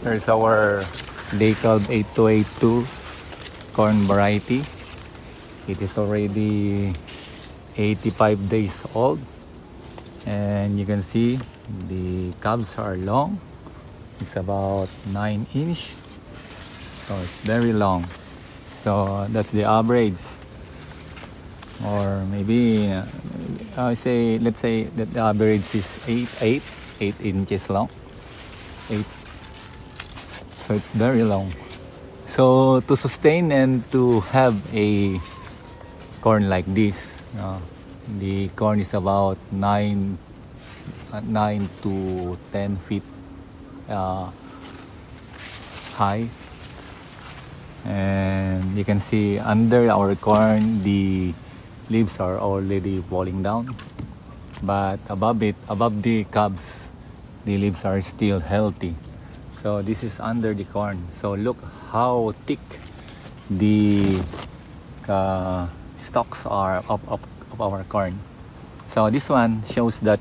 There's our Cobs 8282 corn variety. It is already 85 days old, and you can see the cobs are long. It's about 9 inch, so it's very long. So that's the average, or maybe let's say that the average is 8 inches long. 8. So it's very long. So to sustain and to have a corn like this, the corn is about 9 to 10 feet high, and you can see under our corn the leaves are already falling down, but above the cobs, the leaves are still healthy. So this is under the corn. So look how thick the stalks are of our corn. So this one shows that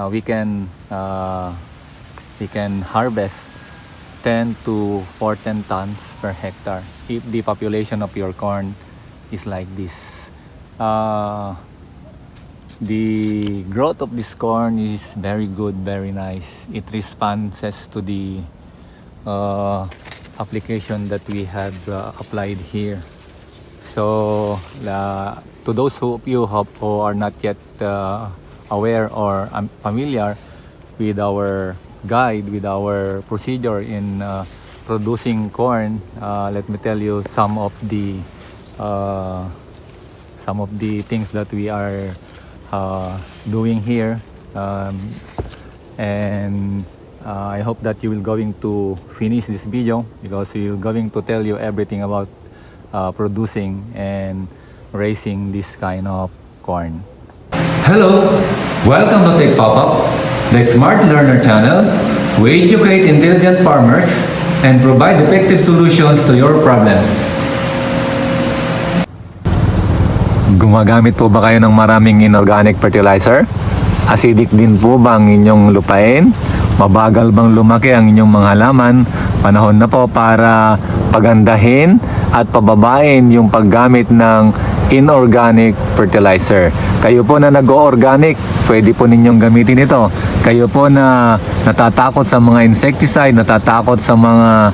we can harvest 10 to 14 tons per hectare if the population of your corn is like this. The growth of this corn is very good, very nice. It responds to the application that we have applied here. So to those of you who are not yet aware or familiar with our guide, with our procedure in producing corn, let me tell you some of the things that we are doing here, and I hope that you will going to finish this video, because we will going to tell you everything about producing and raising this kind of corn. Hello, welcome to Tech Pop-Up, the Smart Learner channel. We educate intelligent farmers and provide effective solutions to your problems. Gumagamit po ba kayo ng maraming inorganic fertilizer? Acidic din po ba ang inyong lupain? Mabagal bang lumaki ang inyong mga halaman? Panahon na po para pagandahin at pababain yung paggamit ng inorganic fertilizer. Kayo po na nag-o-organic, pwede po ninyong gamitin ito. Kayo po na natatakot sa mga insecticide, natatakot sa mga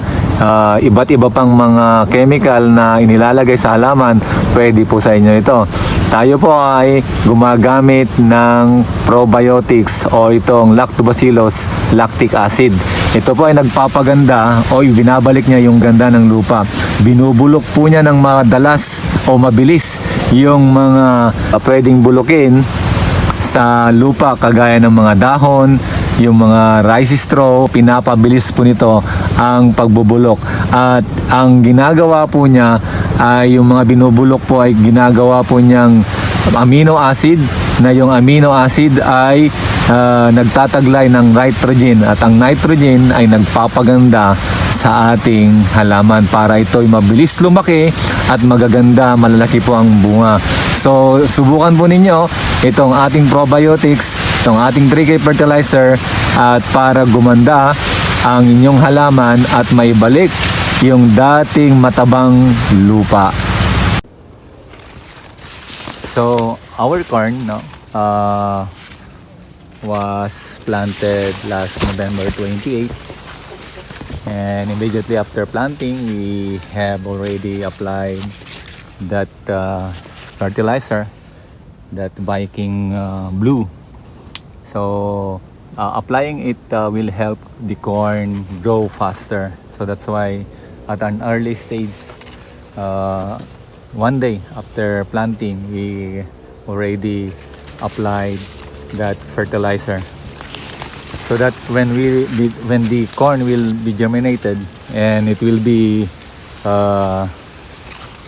iba't iba pang mga chemical na inilalagay sa halaman, pwede po sa inyo ito. Tayo po ay gumagamit ng probiotics o itong lactobacillus lactic acid. Ito po ay nagpapaganda o binabalik niya yung ganda ng lupa. Binubulok po niya ng madalas o mabilis yung mga pwedeng bulukin sa lupa, kagaya ng mga dahon, yung mga rice straw. Pinapabilis po nito ang pagbubulok, at ang ginagawa po niya ay yung mga binubulok po ay ginagawa po niyang amino acid, na yung amino acid ay nagtataglay ng nitrogen, at ang nitrogen ay nagpapaganda sa ating halaman para ito'y mabilis lumaki at magaganda, malalaki po ang bunga. So subukan po ninyo itong ating probiotics, itong ating 3K fertilizer, at para gumanda ang inyong halaman at maibalik yung dating matabang lupa. So our corn was planted last November 28, and immediately after planting we have already applied that fertilizer, that Viking blue. So applying it will help the corn grow faster. So that's why at an early stage, one day after planting, we already applied that fertilizer, so that when the corn will be germinated and it will be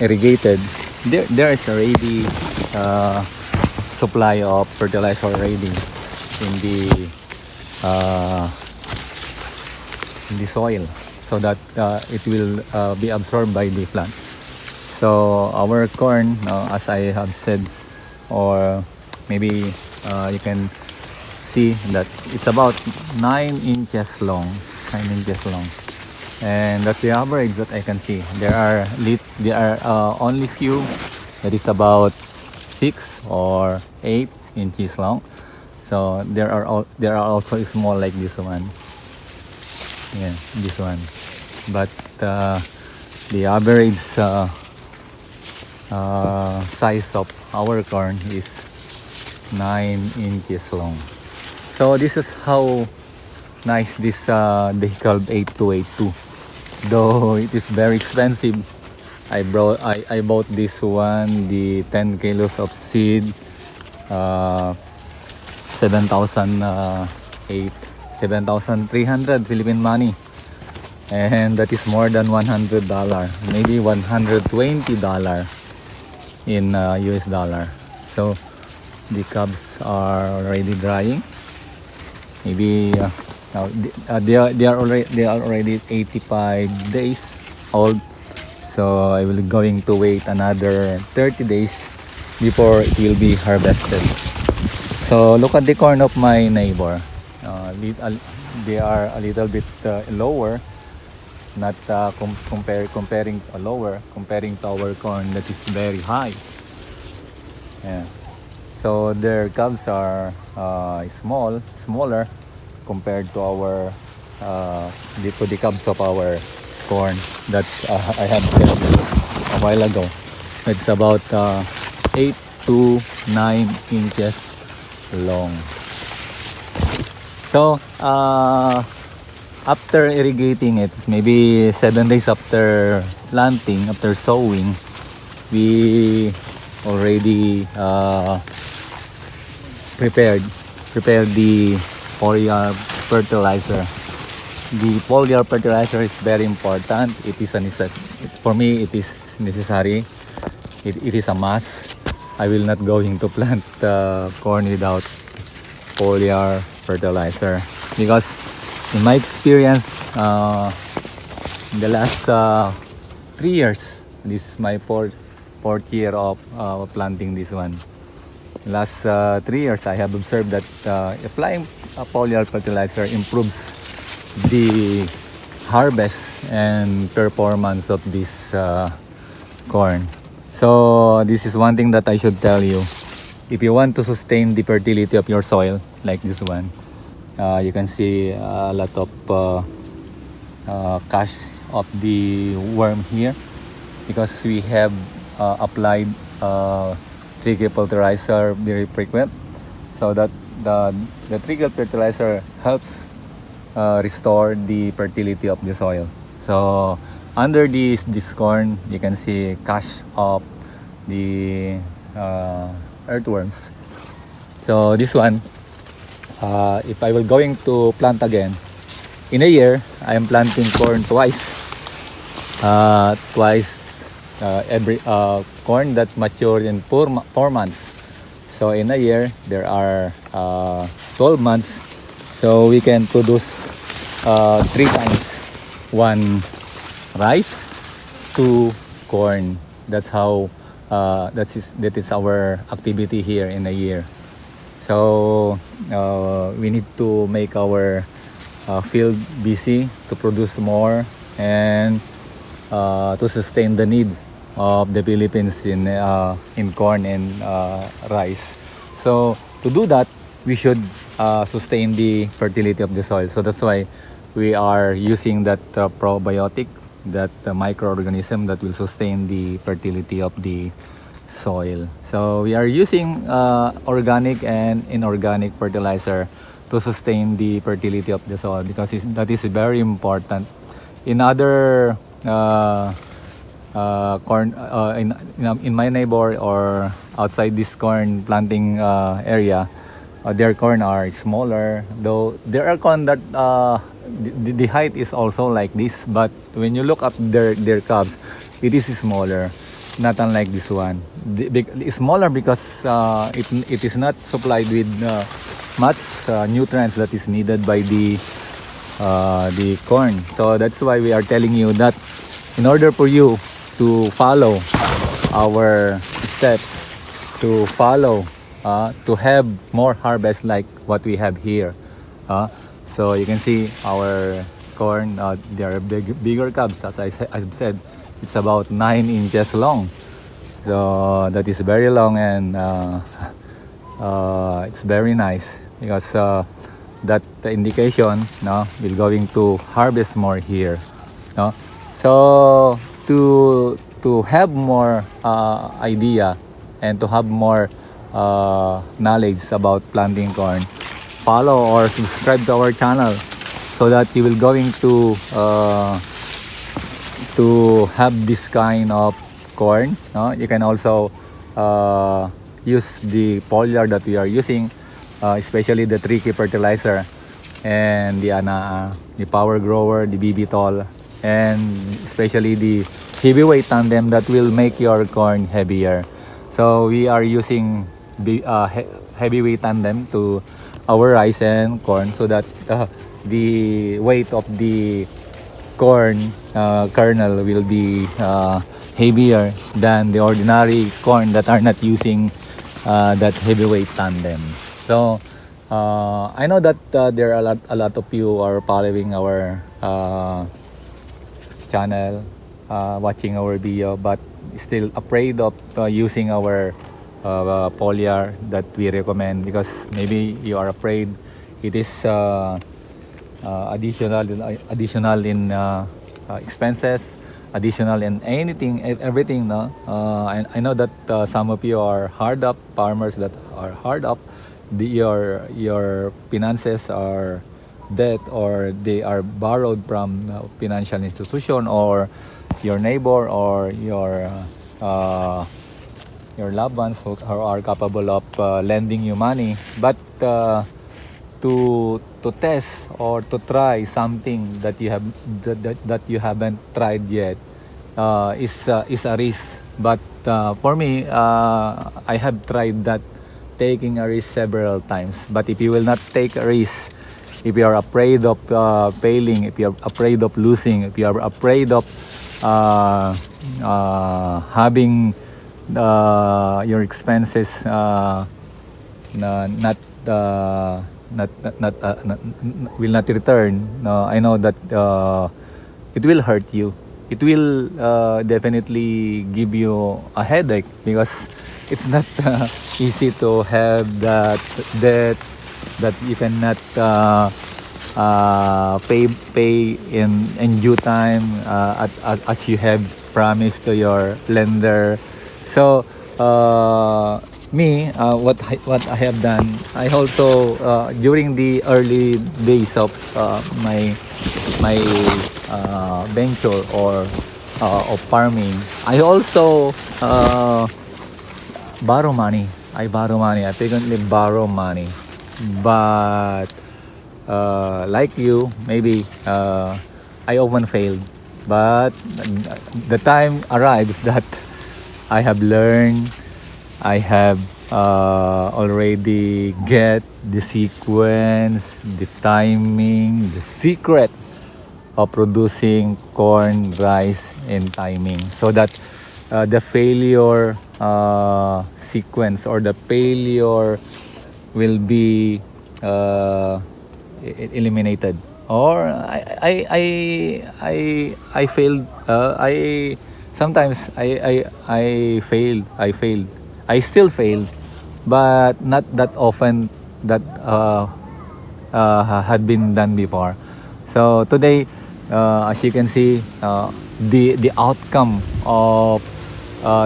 irrigated, there is already supply of fertilizer already in the soil, so that it will be absorbed by the plant. So our corn, as I have said, or maybe you can see that it's about 9 inches long, 9 inches long, and that's the average that I can see. There are only few that is about 6 or 8 inches long. So there are also small like this one. Yeah, this one. But the average size of our corn is 9 inches long. So this is how nice this Cobs 8282. Though it is very expensive. I bought this one, the 10 kilos of seed, 7,300 Philippine money, and that is more than $100, maybe $120 in US dollar. So the Cobs are already drying. Maybe now they are already 85 days old. So I will going to wait another 30 days before it will be harvested. So look at the corn of my neighbor. They are a little bit lower, not comparing to our corn that is very high. Yeah. So their Cobs are smaller compared to our the Cobs of our corn that I have said a while ago. It's about 8 to 9 inches long. So after irrigating it, maybe 7 days after planting, after sowing, we already prepared the foliar fertilizer. The foliar fertilizer is very important. It is for me. It is necessary. It is a must. I will not going to plant corn without foliar fertilizer, because in my experience, in the last 3 years, this is my fourth year of planting this one. Last 3 years, I have observed that applying foliar fertilizer improves the harvest and performance of this corn. So this is one thing that I should tell you. If you want to sustain the fertility of your soil, like this one, you can see a lot of cash of the worm here, because we have applied trickle fertilizer very frequent, so that the trickle fertilizer helps restore the fertility of the soil. So under this corn, you can see cash of the earthworms. So this one, if I will going to plant again in a year, I am planting corn twice. Every corn that matured in 4 months. So in a year, there are 12 months. So we can produce 3 times, 1 rice, 2 corn. That's how that is our activity here in a year. So we need to make our field busy to produce more and to sustain the need of the Philippines in corn and rice. So to do that, we should sustain the fertility of the soil. So that's why we are using that probiotic, that microorganism that will sustain the fertility of the soil. So we are using organic and inorganic fertilizer to sustain the fertility of the soil, because that is very important. In other corn, in my neighbor or outside this corn planting area, their corn are smaller, though there are corn that the height is also like this, but when you look at their Cobs, it is smaller, not unlike this one. It's smaller because it is not supplied with much nutrients that is needed by the corn. So that's why we are telling you that in order for you to follow our steps, to have more harvest like what we have here, so you can see our corn. They are bigger cobs, as I've said. It's about 9 inches long. So that is very long, and it's very nice because that indication, no, we're going to harvest more here, no. So to have more idea and to have more knowledge about planting corn, follow or subscribe to our channel so that you will going to have this kind of corn, no? You can also use the foliar that we are using, especially the tricky fertilizer and the power grower, the BB tall, and especially the heavyweight tandem that will make your corn heavier. So we are using heavyweight tandem to our rice and corn so that the weight of the corn kernel will be heavier than the ordinary corn that are not using that heavyweight tandem. So I know that there are a lot of you are following our channel, watching our video, but still afraid of using our foliar that we recommend because maybe you are afraid it is additional in expenses, additional in anything, everything, no. I know that some of you are hard up, farmers that are hard up, your finances are debt or they are borrowed from financial institution or your neighbor or your loved ones who are capable of lending you money, but to test or to try something that that you haven't tried yet is a risk. But for me, I have tried that, taking a risk several times. But if you will not take a risk, if you are afraid of failing, if you are afraid of losing, if you are afraid of having your expenses not will not return, I know that it will hurt you. It will definitely give you a headache because it's not easy to have that debt that you cannot pay in due time as you have promised to your lender. So what I have done, I also during the early days of my venture or of farming, I also borrow money. I borrow money. I frequently borrow money, but like you, maybe I often failed. But the time arrives that I have learned, I have already get the sequence, the timing, the secret of producing corn, rice, and timing, so that the failure sequence or the failure will be eliminated. Or I failed. I sometimes I failed. I still failed, but not that often that had been done before. So today, as you can see, the outcome of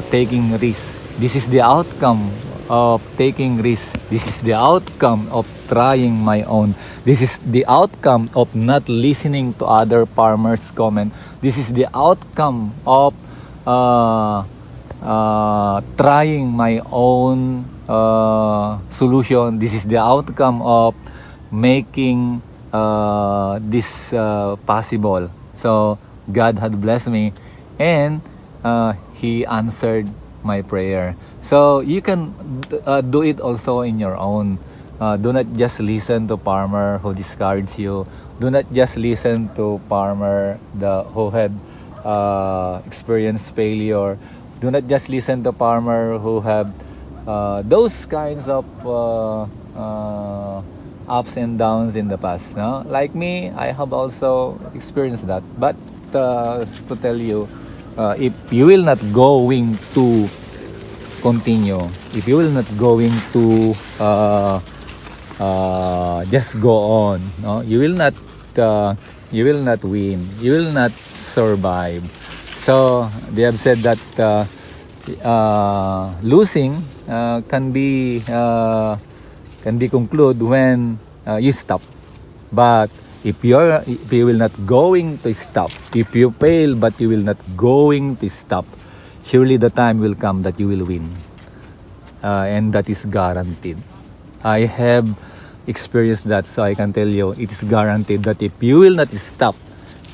taking risk. This is the outcome of taking risk. This is the outcome of trying my own. This is the outcome of not listening to other farmers' comment. This is the outcome of trying my own solution. This is the outcome of making this possible. So God had blessed me, and He answered my prayer. So you can do it also in your own. Do not just listen to farmer who discards you. Do not just listen to farmer who had experienced failure. Do not just listen to farmer who have those kinds of ups and downs in the past. No? Like me, I have also experienced that. But to tell you, if you will not going to continue, if you will not going to just go on, no, you will not win, you will not survive. So they have said that losing can be conclude when you stop. But if you will not going to stop, if you fail but you will not going to stop, surely the time will come that you will win, and that is guaranteed. I have experienced that, so I can tell you it is guaranteed that if you will not stop,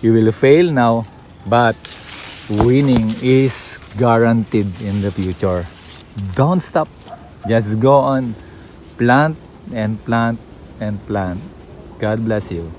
you will fail now, but winning is guaranteed in the future. Don't stop, just go on, plant and plant and plant. God bless you.